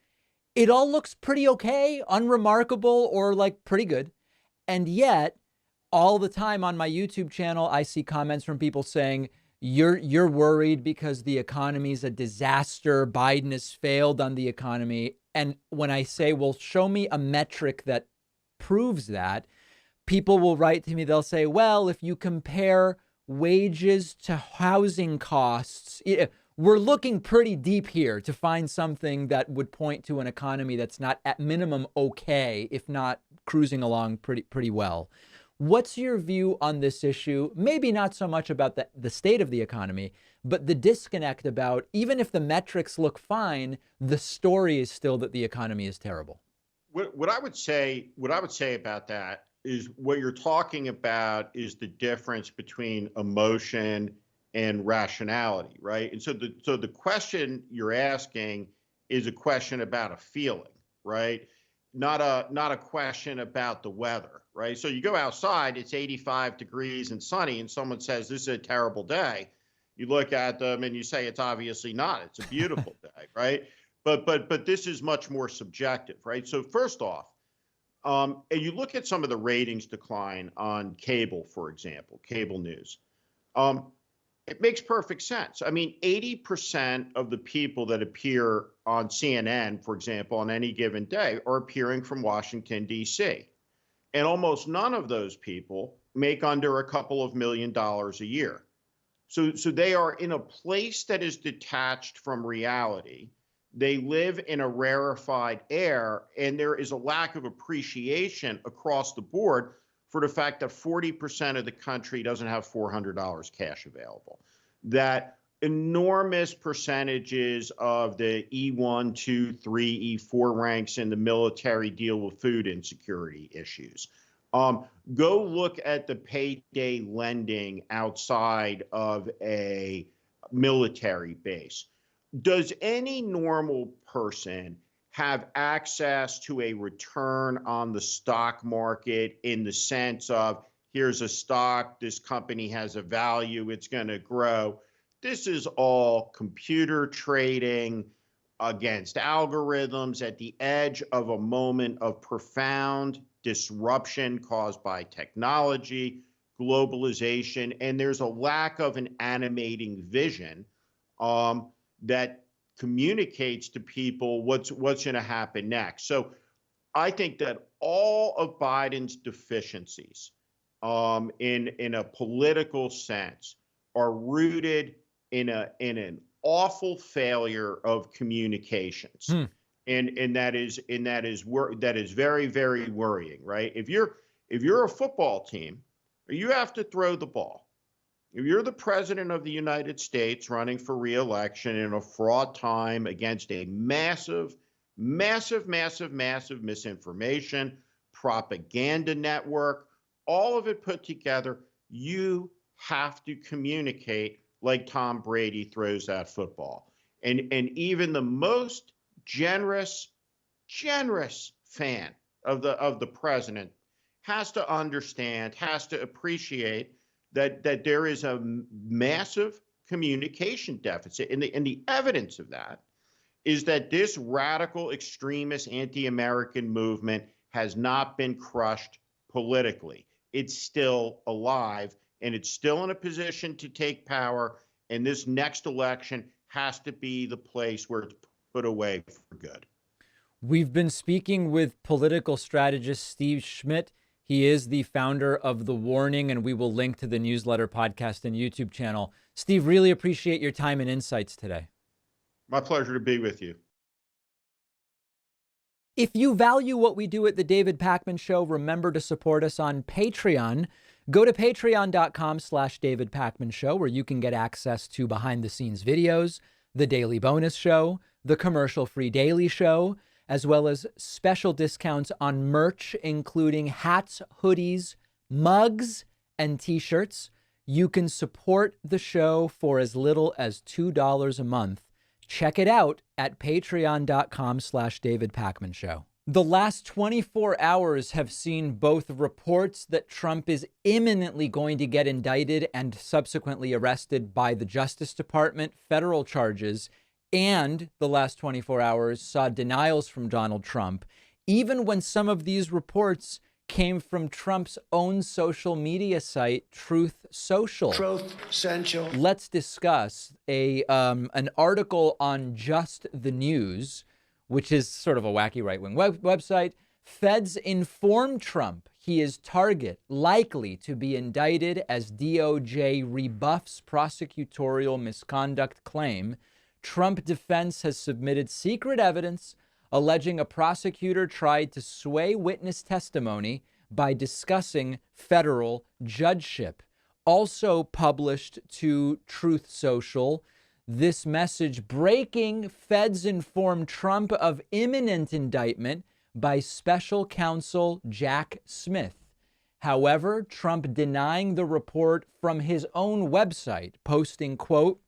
[SPEAKER 1] It all looks pretty okay, unremarkable, or like pretty good. And yet, all the time on my YouTube channel, I see comments from people saying, you're worried because the economy is a disaster. Biden has failed on the economy. And when I say, well, show me a metric that proves that, people will write to me. They'll say, well, if you compare wages to housing costs, we're looking pretty deep here to find something that would point to an economy that's not at minimum okay, if not cruising along pretty well. What's your view on this issue? Maybe not so much about the state of the economy, but the disconnect about even if the metrics look fine, the story is still that the economy is terrible.
[SPEAKER 10] What I would say about that is what you're talking about is the difference between emotion and rationality, right? And so the question you're asking is a question about a feeling, right? Not a question about the weather, right? So you go outside, it's 85 degrees and sunny, and someone says this is a terrible day. You look at them and you say it's obviously not. It's a beautiful day, right? But this is much more subjective, right? So first off, and you look at some of the ratings decline on cable, for example, cable news. It makes perfect sense. I mean, 80% of the people that appear on CNN, for example, on any given day are appearing from Washington, D.C. And almost none of those people make under a couple of $1 million a year. So they are in a place that is detached from reality. They live in a rarefied air, and there is a lack of appreciation across the board for the fact that 40% of the country doesn't have $400 cash available. That enormous percentages of the E1, 2, 3, E4 ranks in the military deal with food insecurity issues. Go look at the payday lending outside of a military base. Does any normal person have access to a return on the stock market in the sense of, here's a stock, this company has a value, it's going to grow? This is all computer trading against algorithms at the edge of a moment of profound disruption caused by technology, globalization, and there's a lack of an animating vision that communicates to people what's going to happen next. So I think that all of Biden's deficiencies in a political sense are rooted in an awful failure of communications. And that is very, very worrying, right? If you're a football team, you have to throw the ball. If you're the president of the United States running for re-election in a fraught time against a massive misinformation, propaganda network, all of it put together, you have to communicate like Tom Brady throws that football. And even the most generous fan of the president has to understand, has to appreciate that there is a massive communication deficit. And the evidence of that is that this radical extremist anti-American movement has not been crushed politically. It's still alive, and it's still in a position to take power. And this next election has to be the place where it's put away for good.
[SPEAKER 1] We've been speaking with political strategist Steve Schmidt. He is the founder of The Warning, and we will link to the newsletter, podcast, and YouTube channel. Steve, really appreciate your time and insights today.
[SPEAKER 10] My pleasure to be with you.
[SPEAKER 1] If you value what we do at The David Pakman Show, remember to support us on Patreon. Go to patreon.com/David Pakman Show, where you can get access to behind-the-scenes videos, the daily bonus show, the commercial-free daily show, as well as special discounts on merch, including hats, hoodies, mugs, and t-shirts. You can support the show for as little as $2 a month. Check it out at patreon.com/David Pakman Show. The last 24 hours have seen both reports that Trump is imminently going to get indicted and subsequently arrested by the Justice Department, federal charges, and the last 24 hours saw denials from Donald Trump, even when some of these reports came from Trump's own social media site, Truth Social.
[SPEAKER 11] Truth Social.
[SPEAKER 1] Let's discuss an article on Just the News, which is sort of a wacky right-wing website. Feds inform Trump he is target likely to be indicted as DOJ rebuffs prosecutorial misconduct claim. Trump defense has submitted secret evidence alleging a prosecutor tried to sway witness testimony by discussing federal judgeship. Also published to Truth Social, this message: breaking, feds inform Trump of imminent indictment by special counsel Jack Smith. However, Trump denying the report from his own website, posting, quote,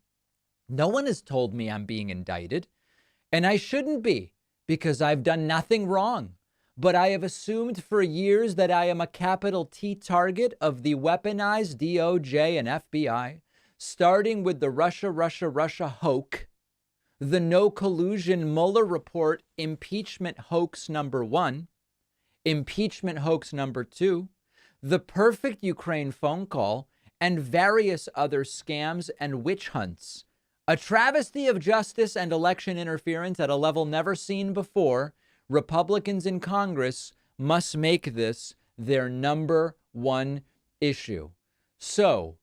[SPEAKER 1] "No one has told me I'm being indicted, and I shouldn't be because I've done nothing wrong. But I have assumed for years that I am a capital T target of the weaponized DOJ and FBI, starting with the Russia hoax, the no collusion Mueller report impeachment hoax number 1, impeachment hoax number 2, the perfect Ukraine phone call, and various other scams and witch hunts. A travesty of justice and election interference at a level never seen before. Republicans in Congress must make this their number one issue. So,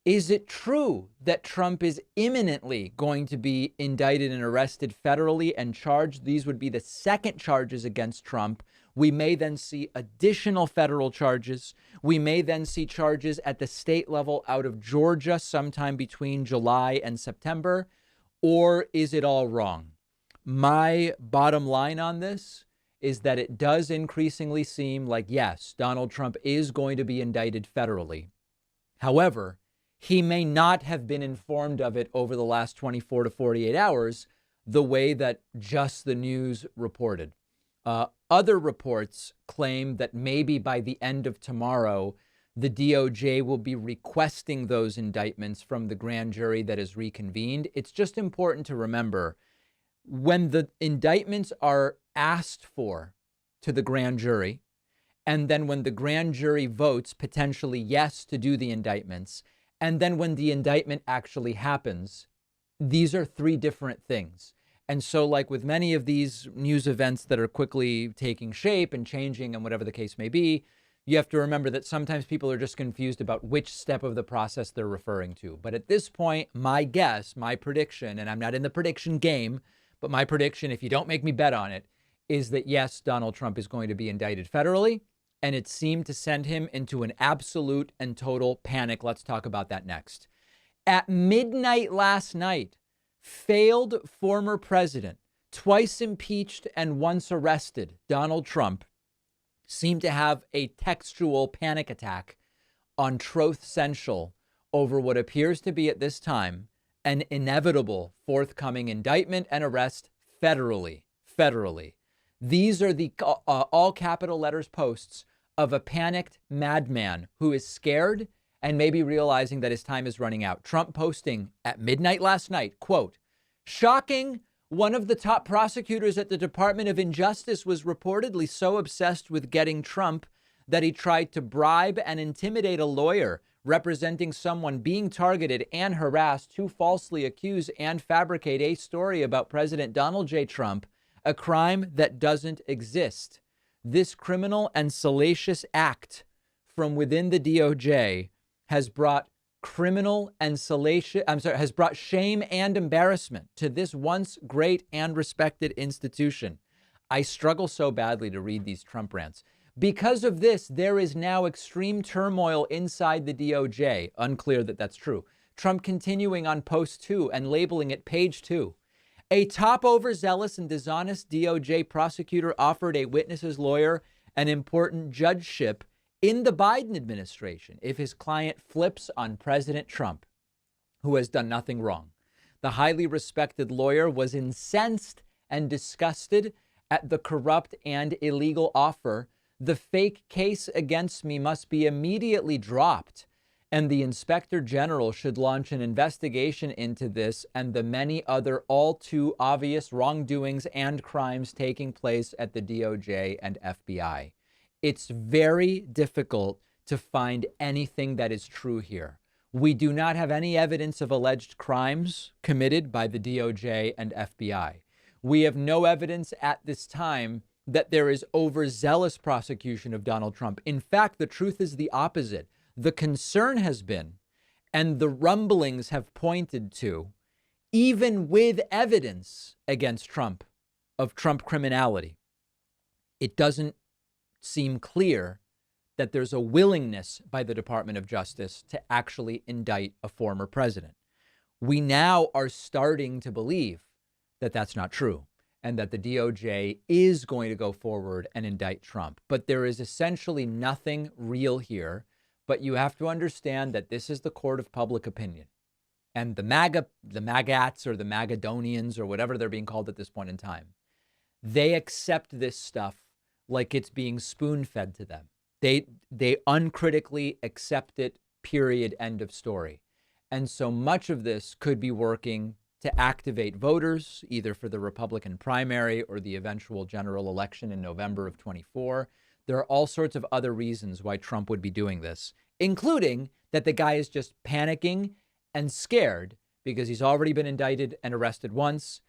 [SPEAKER 1] is it true that Trump is imminently going to be indicted and arrested federally and charged? These would be the second charges against Trump. We may then see additional federal charges. We may then see charges at the state level out of Georgia sometime between July and September. Or is it all wrong? My bottom line on this is that it does increasingly seem like, yes, Donald Trump is going to be indicted federally. However, he may not have been informed of it over the last 24 to 48 hours the way that Just the News reported. Other reports claim that maybe by the end of tomorrow, the DOJ will be requesting those indictments from the grand jury that is reconvened. It's just important to remember, when the indictments are asked for to the grand jury, and then when the grand jury votes potentially yes to do the indictments, and then when the indictment actually happens, these are three different things. And so, like with many of these news events that are quickly taking shape and changing and whatever the case may be, you have to remember that sometimes people are just confused about which step of the process they're referring to. But at this point, my guess, my prediction, and I'm not in the prediction game, but my prediction, if you don't make me bet on it, is that yes, Donald Trump is going to be indicted federally. And it seemed to send him into an absolute and total panic. Let's talk about that next. At midnight last night, failed former president, twice impeached and once arrested, Donald Trump, seemed to have a textual panic attack on Truth Central over what appears to be at this time an inevitable forthcoming indictment and arrest federally. These are the all capital letters posts of a panicked madman who is scared and maybe realizing that his time is running out. Trump posting at midnight last night, quote, "Shocking, one of the top prosecutors at the Department of Injustice was reportedly so obsessed with getting Trump that he tried to bribe and intimidate a lawyer representing someone being targeted and harassed to falsely accuse and fabricate a story about President Donald J. Trump, a crime that doesn't exist. This criminal and salacious act from within the DOJ has brought has brought shame and embarrassment to this once great and respected institution." I struggle so badly to read these Trump rants. Because of this, there is now extreme turmoil inside the DOJ. Unclear that that's true. Trump continuing on post 2 and labeling it page 2. A top overzealous and dishonest DOJ prosecutor offered a witness's lawyer an important judgeship in the Biden administration if his client flips on President Trump, who has done nothing wrong. The highly respected lawyer was incensed and disgusted at the corrupt and illegal offer. The fake case against me must be immediately dropped, and the Inspector General should launch an investigation into this and the many other all too obvious wrongdoings and crimes taking place at the DOJ and FBI. It's very difficult to find anything that is true here. We do not have any evidence of alleged crimes committed by the DOJ and FBI. We have no evidence at this time that there is overzealous prosecution of Donald Trump. In fact, the truth is the opposite. The concern has been, and the rumblings have pointed to, even with evidence against Trump of Trump criminality, it doesn't seem clear that there's a willingness by the Department of Justice to actually indict a former president. We now are starting to believe that that's not true and that the DOJ is going to go forward and indict Trump. But there is essentially nothing real here. But you have to understand that this is the court of public opinion. And the MAGATs or the Magadonians or whatever they're being called at this point in time, they accept this stuff like it's being spoon-fed to them. They uncritically accept it, period, end of story. And so much of this could be working to activate voters, either for the Republican primary or the eventual general election in November of 24. There are all sorts of other reasons why Trump would be doing this. including that the guy is just panicking and scared because he's already been indicted and arrested once,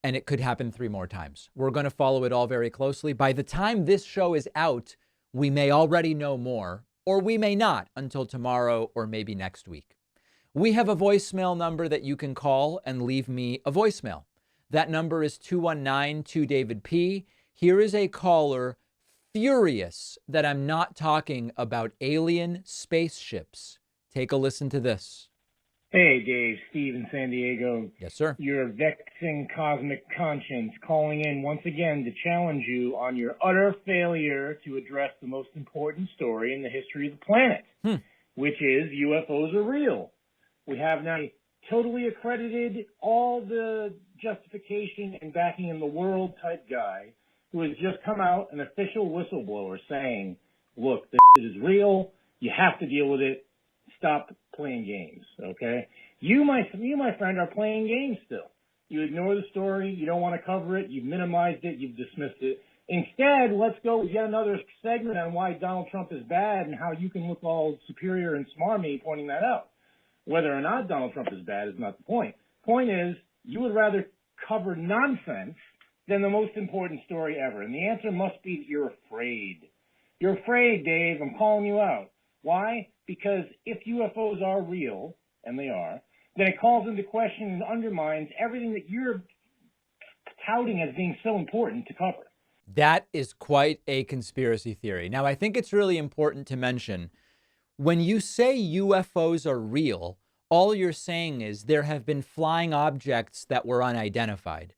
[SPEAKER 1] and it could happen 3 more times. We're going to follow it all very closely. By the time this show is out, we may already know more, or we may not until tomorrow or maybe next week. We have a voicemail number that you can call and leave me a voicemail. That number is 219-2-DAVID-P. Here is a caller furious that I'm not talking about alien spaceships. Take a listen to this.
[SPEAKER 11] Hey, Dave, Steve in San Diego.
[SPEAKER 1] Yes, sir.
[SPEAKER 11] Your vexing cosmic conscience calling in once again to challenge you on your utter failure to address the most important story in the history of the planet, which is UFOs are real. We have now a totally accredited, all the justification and backing in the world type guy who has just come out, an official whistleblower, saying, look, this is real. You have to deal with it. Stop playing games, okay? You, my friend, are playing games still. You ignore the story. You don't want to cover it. You've minimized it. You've dismissed it. Instead, let's go with yet another segment on why Donald Trump is bad and how you can look all superior and smarmy pointing that out. Whether or not Donald Trump is bad is not the point. Point is, you would rather cover nonsense than the most important story ever. And the answer must be that you're afraid. You're afraid, Dave. I'm calling you out. Why? Because if UFOs are real, and they are, then it calls into question and undermines everything that you're touting as being so important to cover.
[SPEAKER 1] That is quite a conspiracy theory. Now, I think it's really important to mention, when you say UFOs are real, all you're saying is there have been flying objects that were unidentified.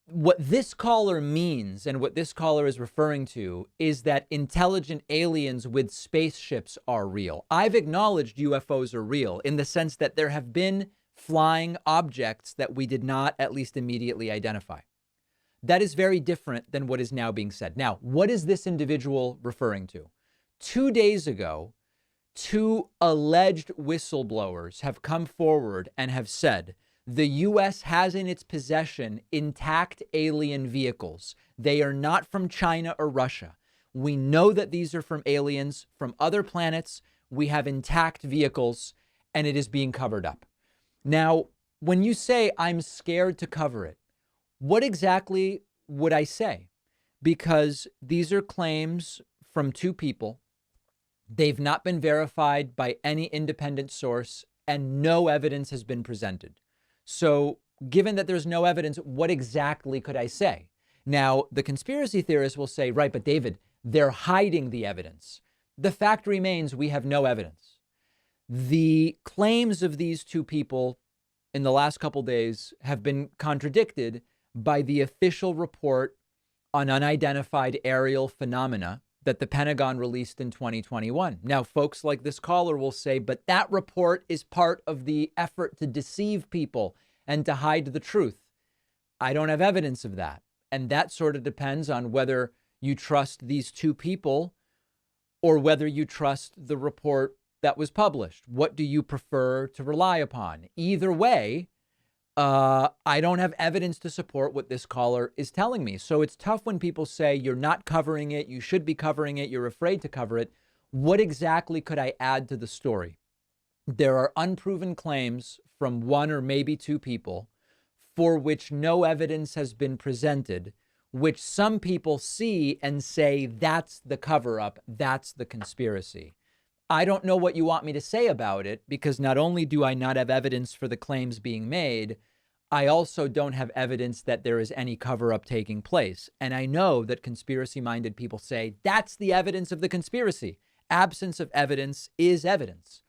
[SPEAKER 1] What this caller means and what this caller is referring to is that intelligent aliens with spaceships are real. I've acknowledged UFOs are real in the sense that there have been flying objects that we did not at least immediately identify. That is very different than what is now being said. Now, what is this individual referring to? 2 days ago, 2 alleged whistleblowers have come forward and have said the U.S. has in its possession intact alien vehicles. They are not from China or Russia. We know that these are from aliens from other planets. We have intact vehicles, and it is being covered up. Now, when you say I'm scared to cover it, what exactly would I say? Because these are claims from 2 people. They've not been verified by any independent source, and no evidence has been presented. So given that there's no evidence, what exactly could I say? Now, the conspiracy theorists will say, right, but David, they're hiding the evidence. The fact remains we have no evidence. The claims of these 2 people in the last couple days have been contradicted by the official report on unidentified aerial phenomena that the Pentagon released in 2021. Now, folks like this caller will say, but that report is part of the effort to deceive people and to hide the truth. I don't have evidence of that. And that sort of depends on whether you trust these 2 people or whether you trust the report that was published. What do you prefer to rely upon? Either way, I don't have evidence to support what this caller is telling me. So it's tough when people say you're not covering it, you should be covering it, you're afraid to cover it. What exactly could I add to the story? There are unproven claims from 1 or maybe 2 people for which no evidence has been presented, which some people see and say that's the cover-up, that's the conspiracy. I don't know what you want me to say about it, because not only do I not have evidence for the claims being made, I also don't have evidence that there is any cover-up taking place. And I know that conspiracy-minded people say that's the evidence of the conspiracy. Absence of evidence is evidence.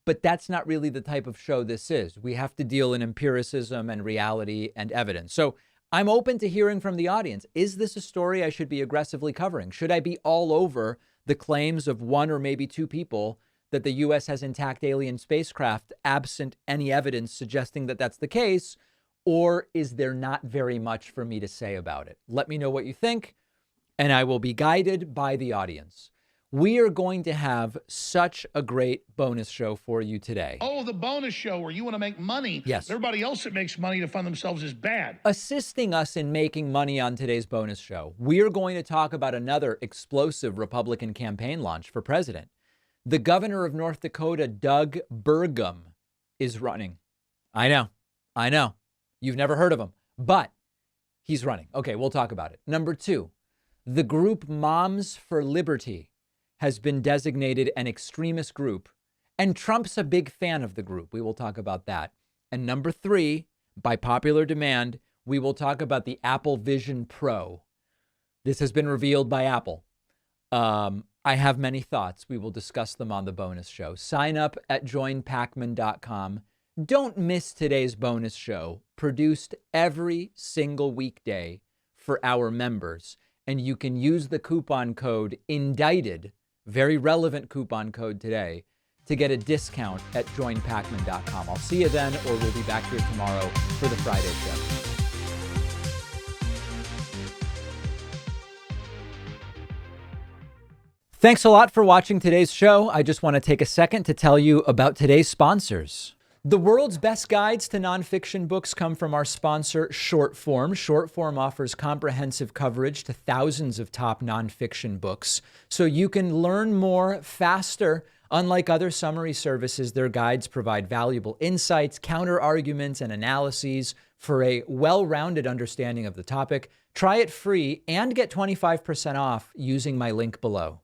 [SPEAKER 1] But that's not really the type of show this is. We have to deal in empiricism and reality and evidence. So I'm open to hearing from the audience. Is this a story I should be aggressively covering? Should I be all over the claims of 1 or maybe 2 people that the U.S. has intact alien spacecraft absent any evidence suggesting that that's the case? Or is there not very much for me to say about it? Let me know what you think, and I will be guided by the audience. We are going to have such a great bonus show for you today.
[SPEAKER 12] Oh, the bonus show where you want to make money.
[SPEAKER 1] Yes.
[SPEAKER 12] Everybody else that makes money to fund themselves is bad.
[SPEAKER 1] Assisting us in making money on today's bonus show, we are going to talk about another explosive Republican campaign launch for president. The governor of North Dakota, Doug Burgum, is running. I know. You've never heard of him, but he's running. Okay, we'll talk about it. Number 2, the group Moms for Liberty has been designated an extremist group, and Trump's a big fan of the group. We will talk about that. And number 3, by popular demand, we will talk about the Apple Vision Pro. This has been revealed by Apple. I have many thoughts. We will discuss them on the bonus show. Sign up at joinpacman.com. Don't miss today's bonus show, produced every single weekday for our members. And you can use the coupon code indicted, very relevant coupon code today, to get a discount at joinpacman.com. I'll see you then, or we'll be back here tomorrow for the Friday show. Thanks a lot for watching today's show. I just want to take a second to tell you about today's sponsors. The world's best guides to nonfiction books come from our sponsor, Shortform. Shortform offers comprehensive coverage to thousands of top nonfiction books, so you can learn more faster. Unlike other summary services, their guides provide valuable insights, counter-arguments, and analyses for a well-rounded understanding of the topic. Try it free and get 25% off using my link below.